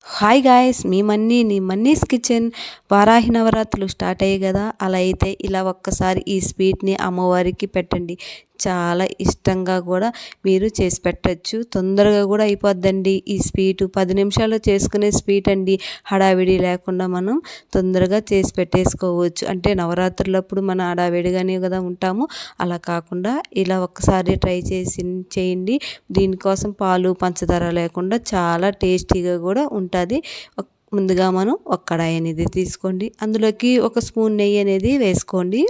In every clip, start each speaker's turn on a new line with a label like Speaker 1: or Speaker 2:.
Speaker 1: Hi guys, మీ నీ మన్నీస్ kitchen. Varahi నవరాత్రులు start అయ్యాయి కదా, అలా అయితే ఇలా ఒక్కసారి ఈ స్వీట్ని అమ్మవారికి పెట్టండి. చాలా ఇష్టంగా కూడా మీరు చేసి పెట్టచ్చు. తొందరగా కూడా అయిపోద్దండి ఈ స్వీటు. 10 నిమిషాల్లో చేసుకునే స్వీట్ అండి. హడావిడి లేకుండా మనం తొందరగా చేసి పెట్టేసుకోవచ్చు. అంటే నవరాత్రులప్పుడు మన హడావిడిగానే కదా ఉంటాము. అలా కాకుండా ఇలా ఒక్కసారి ట్రై చేయండి. దీనికోసం పాలు పంచదార లేకుండా చాలా టేస్టీగా కూడా ఉంటుంది. ముందుగా మనం ఒక కడాయి అనేది తీసుకోండి. అందులోకి 1 స్పూన్ నెయ్యి అనేది వేసుకోండి.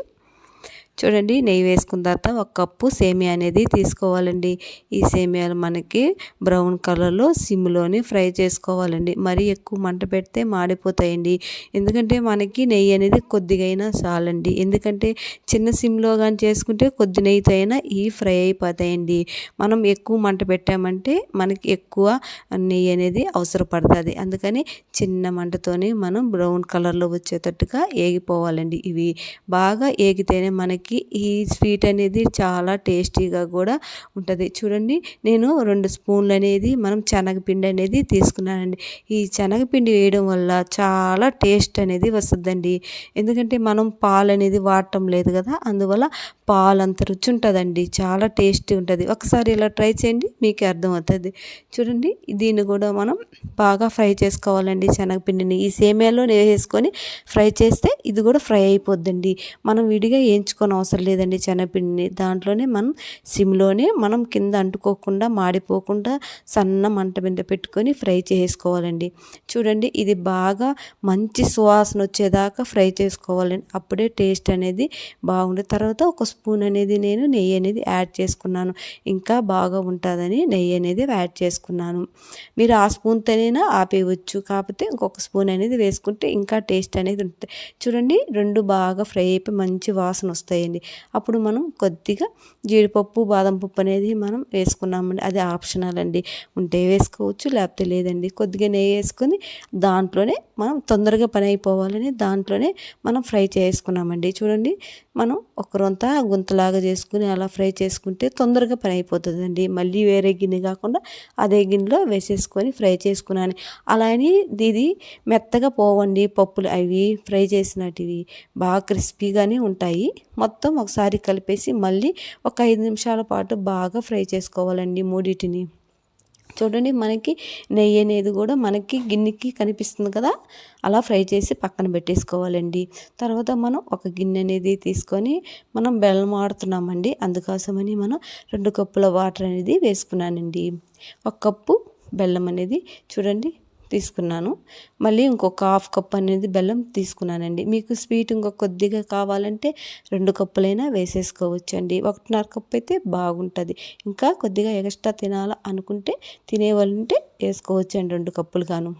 Speaker 1: చూడండి, నెయ్యి వేసుకున్న తర్వాత 1 కప్పు సేమియా అనేది తీసుకోవాలండి. ఈ సేమియాలు మనకి బ్రౌన్ కలర్లో సిమ్లోనే ఫ్రై చేసుకోవాలండి. మరీ ఎక్కువ మంట పెడితే మాడిపోతాయండి. ఎందుకంటే మనకి నెయ్యి అనేది కొద్దిగా అయినా చాలండి. ఎందుకంటే చిన్న సిమ్లో కానీ చేసుకుంటే కొద్ది నెయ్యితో అయినా ఈ ఫ్రై అయిపోతాయండి. మనం ఎక్కువ మంట పెట్టామంటే మనకి ఎక్కువ నెయ్యి అనేది అవసరపడుతుంది. అందుకని చిన్న మంటతోనే మనం బ్రౌన్ కలర్లో వచ్చేటట్టుగా ఏగిపోవాలండి. ఇవి బాగా ఏగితేనే మనకి ఈ స్వీట్ అనేది చాలా టేస్టీగా కూడా ఉంటుంది. చూడండి, నేను 2 స్పూన్లు అనేది మనం శనగపిండి అనేది తీసుకున్నానండి. ఈ శనగపిండి వేయడం వల్ల చాలా టేస్ట్ అనేది వస్తుందండి. ఎందుకంటే మనం పాలు అనేది వాడటం లేదు కదా, అందువల్ల పాలు అంత రుచి ఉంటుందండి. చాలా టేస్టీ ఉంటుంది. ఒకసారి ఇలా ట్రై చేయండి, మీకే అర్థమవుతుంది. చూడండి, దీన్ని కూడా మనం బాగా ఫ్రై చేసుకోవాలండి. శనగపిండిని ఈ సేమియాలో వేసుకొని ఫ్రై చేస్తే ఇది కూడా ఫ్రై అయిపోద్దండి. మనం విడిగా వేయించుకొని అవసరం లేదండి. శనగపిండిని దాంట్లోనే మనం సిమ్లోనే మనం కింద అంటుకోకుండా మాడిపోకుండా సన్న మంట మీద పెట్టుకొని ఫ్రై చేసుకోవాలండి. చూడండి, ఇది బాగా మంచి సువాసన వచ్చేదాకా ఫ్రై చేసుకోవాలండి. అప్పుడే టేస్ట్ అనేది బాగుంటుంది. తర్వాత 1 స్పూన్ అనేది నేను నెయ్యి అనేది యాడ్ చేసుకున్నాను. ఇంకా బాగా ఉంటుందని నెయ్యి అనేది యాడ్ చేసుకున్నాను. మీరు ఆ స్పూన్తోనైనా ఆపేయవచ్చు, కాకపోతే ఇంకొక స్పూన్ అనేది వేసుకుంటే ఇంకా టేస్ట్ అనేది ఉంటుంది. చూడండి, 2 బాగా ఫ్రై అయిపోయి మంచి వాసన వస్తాయండి. అప్పుడు మనం కొద్దిగా జీడిపప్పు బాదం పప్పు అనేది మనం వేసుకున్నామండి. అది ఆప్షనల్ అండి. ఉంటే వేసుకోవచ్చు, లేకపోతే లేదండి. కొద్దిగా నెయ్యి వేసుకొని దాంట్లోనే మనం తొందరగా పని అయిపోవాలని దాంట్లోనే మనం ఫ్రై చేసుకున్నామండి. చూడండి, మనం ఒక రొంత గుంతలాగా చేసుకుని అలా ఫ్రై చేసుకుంటే తొందరగా పని అయిపోతుందండి. మళ్ళీ వేరే గిన్నె కాకుండా అదే గిన్నెలో వేసేసుకొని ఫ్రై చేసుకున్నాను. అలా అని ఇది మెత్తగా పోవండి పప్పులు. అవి ఫ్రై చేసినటివి బాగా క్రిస్పీగానే ఉంటాయి. మొత్తం ఒకసారి కలిపేసి మళ్ళీ ఒక 5 నిమిషాల పాటు బాగా ఫ్రై చేసుకోవాలండి మూడింటిని. చూడండి, మనకి నెయ్యి అనేది కూడా మనకి గిన్నెకి కనిపిస్తుంది కదా, అలా ఫ్రై చేసి పక్కన పెట్టేసుకోవాలండి. తర్వాత మనం ఒక గిన్నె అనేది తీసుకొని మనం బెల్లం వాడుతున్నామండి. అందుకోసమని మనం 2 కప్పుల వాటర్ అనేది వేసుకున్నానండి. 1 కప్పు బెల్లం అనేది చూడండి తీసుకున్నాను. మళ్ళీ ఇంకొక 1/2 కప్ అనేది బెల్లం తీసుకున్నానండి. మీకు స్వీట్ ఇంకొక కొద్దిగా కావాలంటే 2 కప్పులైనా వేసేసుకోవచ్చండి. 1.5 కప్ అయితే బాగుంటుంది. ఇంకా కొద్దిగా ఎక్స్ట్రా తినాలా అనుకుంటే తినేవాళ్ళు ఉంటే వేసుకోవచ్చండి 2 కప్పులు గాను.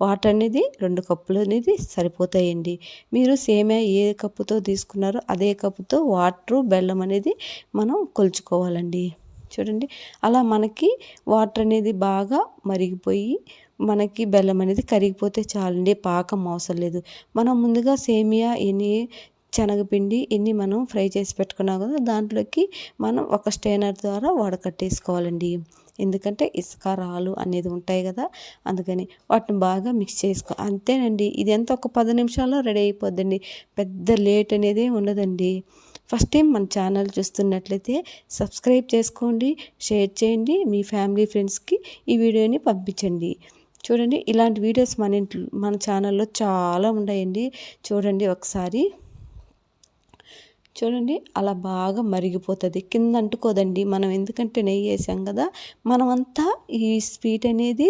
Speaker 1: వాటర్ అనేది 2 కప్పులు అనేది సరిపోతాయండి. మీరు సేమియా ఏ కప్పుతో తీసుకున్నారో అదే కప్పుతో వాటరు బెల్లం అనేది మనం కొలుచుకోవాలండి. చూడండి, అలా మనకి వాటర్ అనేది బాగా మరిగిపోయి మనకి బెల్లం అనేది కరిగిపోతే చాలండి. పాకం అవసరం లేదు. మనం ముందుగా సేమియా శనగపిండి మనం ఫ్రై చేసి పెట్టుకున్నాం కదా, దాంట్లోకి మనం ఒక స్టైనర్ ద్వారా వడకట్టేసుకోవాలండి. ఎందుకంటే ఇసుక రాళ్ళు అనేది ఉంటాయి కదా, అందుకని వాటిని బాగా మిక్స్ చేసుకో. అంతేనండి, ఇది ఎంత ఒక 10 నిమిషాల్లో రెడీ అయిపోద్దండి. పెద్ద లేట్ అనేది ఉండదండి. ఫస్ట్ టైం మన ఛానల్ చూస్తున్నట్లయితే సబ్స్క్రైబ్ చేసుకోండి, షేర్ చేయండి, మీ ఫ్యామిలీ ఫ్రెండ్స్కి ఈ వీడియోని పంపించండి. చూడండి, ఇలాంటి వీడియోస్ మన ఛానల్లో చాలా ఉన్నాయండి. చూడండి ఒకసారి. చూడండి, అలా బాగా మరిగిపోతుంది. కింద అంటుకోదండి. మనం ఎందుకంటే నెయ్యి వేసాం కదా, మనమంతా ఈ స్వీట్ అనేది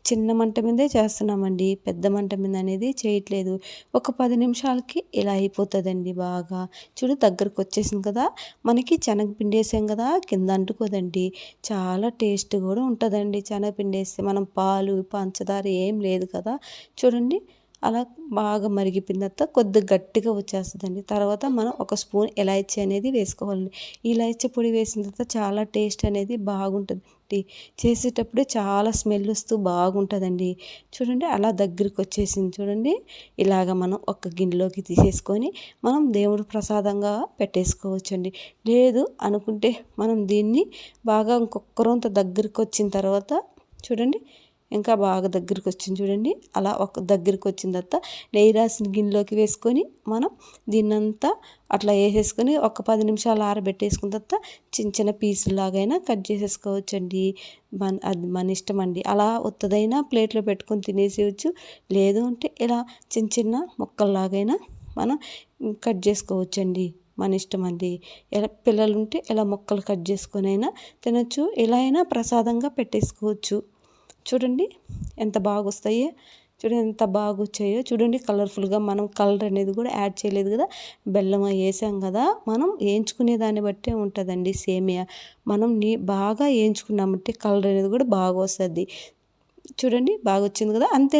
Speaker 1: చిన్న మంట మీదే చేస్తున్నామండి. పెద్ద మంట మీద అనేది చేయట్లేదు. ఒక 10 నిమిషాలకి ఇలా అయిపోతుందండి. బాగా చూడు దగ్గరకు వచ్చేసింది కదా, మనకి శనగపిండి వేసాం కదా, కింద అంటుకోదండి. చాలా టేస్ట్ కూడా ఉంటుందండి శనగపిండి వేస్తే. మనం పాలు పంచదార ఏం లేదు కదా. చూడండి, అలా బాగా మరిగిపోయిన తర్వాత కొద్దిగా గట్టిగా వచ్చేస్తుందండి. తర్వాత మనం 1 స్పూన్ ఇలాచీ అనేది వేసుకోవాలండి. ఇలాచీ పొడి వేసిన తర్వాత చాలా టేస్ట్ అనేది బాగుంటుంది. చేసేటప్పుడు చాలా స్మెల్ వస్తూ బాగుంటుందండి. చూడండి, అలా దగ్గరికి వచ్చేసింది. చూడండి, ఇలాగ మనం ఒక గిన్నెలోకి తీసేసుకొని మనం దేవుడు ప్రసాదంగా పెట్టేసుకోవచ్చండి. లేదు అనుకుంటే మనం దీన్ని బాగా ఇంకొక రొంత దగ్గరికి వచ్చిన తర్వాత చూడండి ఇంకా బాగా దగ్గరికి వచ్చింది చూడండి. అలా ఒక దగ్గరికి వచ్చిన తర్వాత నెయ్యి రాసిన గిన్నెలోకి వేసుకొని మనం దీన్నంతా అట్లా వేసేసుకొని ఒక 10 నిమిషాలు ఆరబెట్టేసుకున్న తర్వాత చిన్న చిన్న పీసులాగైనా కట్ చేసేసుకోవచ్చండి. అది మన ఇష్టం అండి. అలా ఉత్తదైనా ప్లేట్లో పెట్టుకొని తినేసేయచ్చు, లేదు అంటే ఇలా చిన్న చిన్న ముక్కల్లాగైనా మనం కట్ చేసుకోవచ్చండి. మన ఇష్టం అండి. ఎలా పిల్లలు ఉంటే ఇలా ముక్కలు కట్ చేసుకొని అయినా తినచ్చు, ఇలా అయినా ప్రసాదంగా పెట్టేసుకోవచ్చు. చూడండి ఎంత బాగా వస్తాయో, చూడండి ఎంత బాగా వచ్చాయో చూడండి. కలర్ఫుల్గా మనం కలర్ అనేది కూడా యాడ్ చేయలేదు కదా, బెల్లం వేసాం కదా. మనం వేయించుకునే దాన్ని బట్టే ఉంటుందండి సేమియా. మనం బాగా వేయించుకున్నామంటే కలర్ అనేది కూడా బాగా వస్తుంది. చూడండి బాగా వచ్చింది కదా, అంతే.